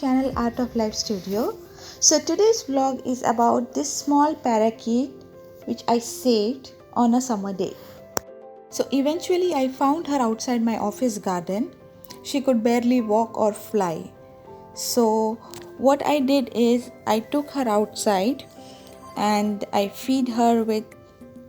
channel Art of Life Studio. So today's vlog is about this small parakeet which I saved on a summer day. So eventually I found her outside my office garden. She could barely walk or fly. So what I did is I took her outside and I feed her with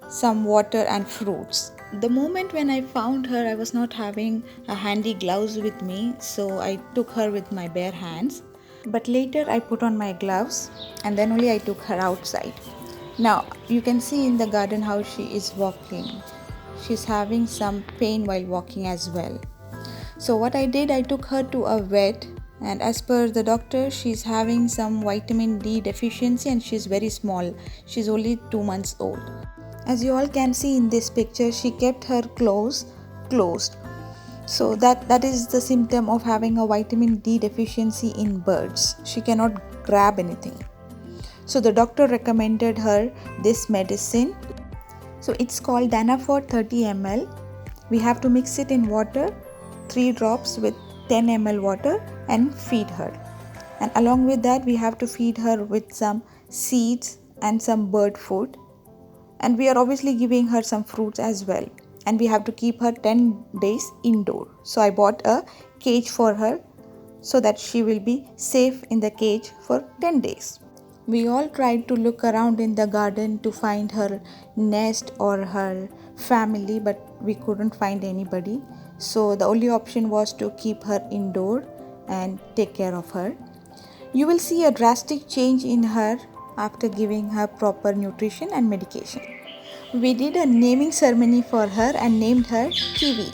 some water and fruits. The moment when I found her, I was not having a handy gloves with me, so I took her with my bare hands. But later I put on my gloves and then only I took her outside. Now you can see in the garden how she is walking. She's having some pain while walking as well. So what I did, I took her to a vet, and as per the doctor, she's having some vitamin D deficiency and she's very small. She's only 2 months old. As you all can see in this picture, she kept her claws closed. So that is the symptom of having a vitamin D deficiency in birds. She cannot grab anything. So the doctor recommended her this medicine. So it's called Danafort 30 ml. We have to mix it in water, 3 drops with 10 ml water, and feed her. And along with that, we have to feed her with some seeds and some bird food. And we are obviously giving her some fruits as well. And we have to keep her 10 days indoor. So I bought a cage for her so that she will be safe in the cage for 10 days. We all tried to look around in the garden to find her nest or her family, but we couldn't find anybody. So the only option was to keep her indoor and take care of her. You will see a drastic change in her after giving her proper nutrition and medication. We did a naming ceremony for her and named her Kiwi.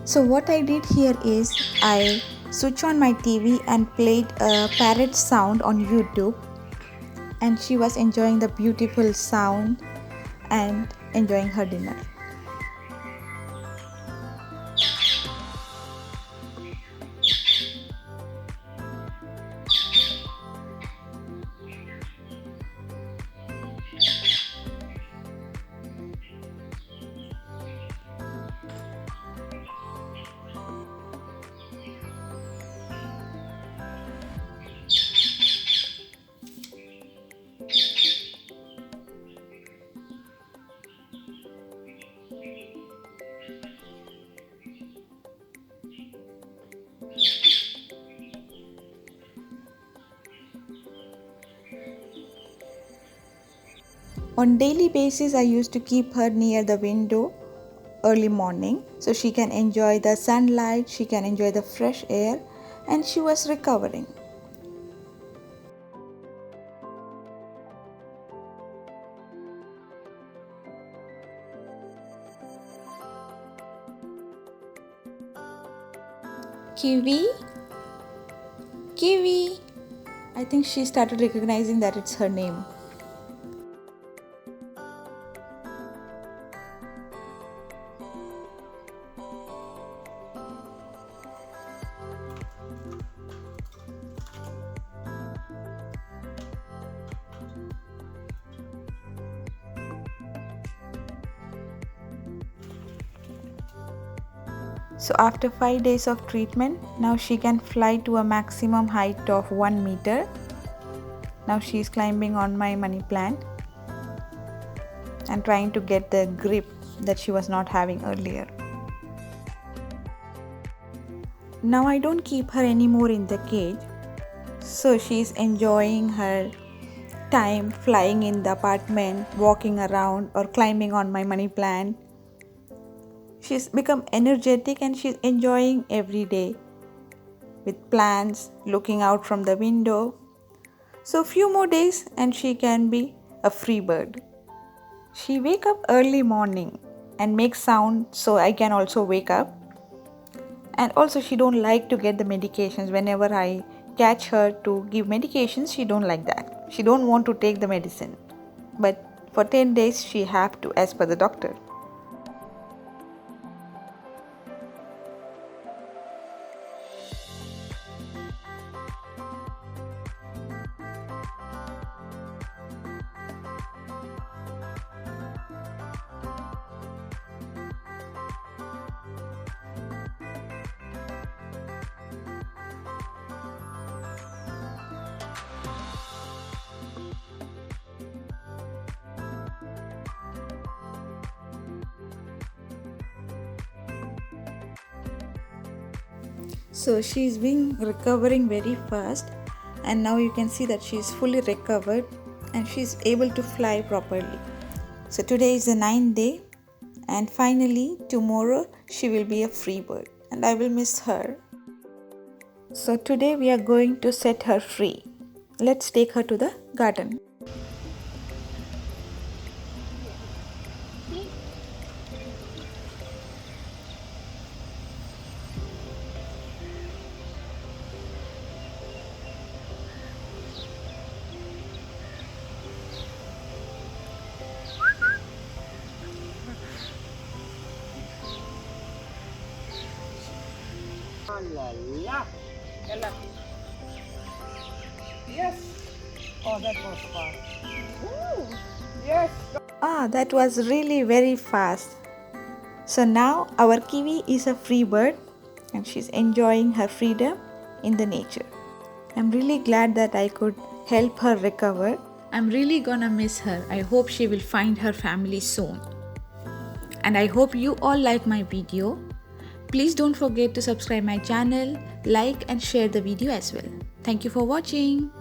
So what I did here is I switched on my TV and played a parrot sound on YouTube, and she was enjoying the beautiful sound and enjoying her dinner. On daily basis, I used to keep her near the window early morning so she can enjoy the sunlight, she can enjoy the fresh air, and she was recovering. Kiwi? Kiwi! I think she started recognizing that it's her name. So after 5 days of treatment, now she can fly to a maximum height of 1 meter. Now she is climbing on my money plant and trying to get the grip that she was not having earlier. Now I don't keep her anymore in the cage. So she is enjoying her time flying in the apartment, walking around or climbing on my money plant. She's become energetic and she's enjoying every day with plants, looking out from the window. So few more days and she can be a free bird. She wake up early morning and make sound so I can also wake up. And also she don't like to get the medications. Whenever I catch her to give medications, she don't like that. She don't want to take the medicine. But for 10 days she have to as per the doctor. So she's been recovering very fast, and now you can see that she's fully recovered and she's able to fly properly. So today is the 9th day, and finally tomorrow she will be a free bird and I will miss her. So today we are going to set her free. Let's take her to the garden. Yes. Oh, that was fast. Woo. Yes. That was really very fast. So now our Kiwi is a free bird and she's enjoying her freedom in the nature. I'm really glad that I could help her recover. I'm really gonna miss her. I hope she will find her family soon. And I hope you all like my video. Please don't forget to subscribe my channel, like and share the video as well. Thank you for watching.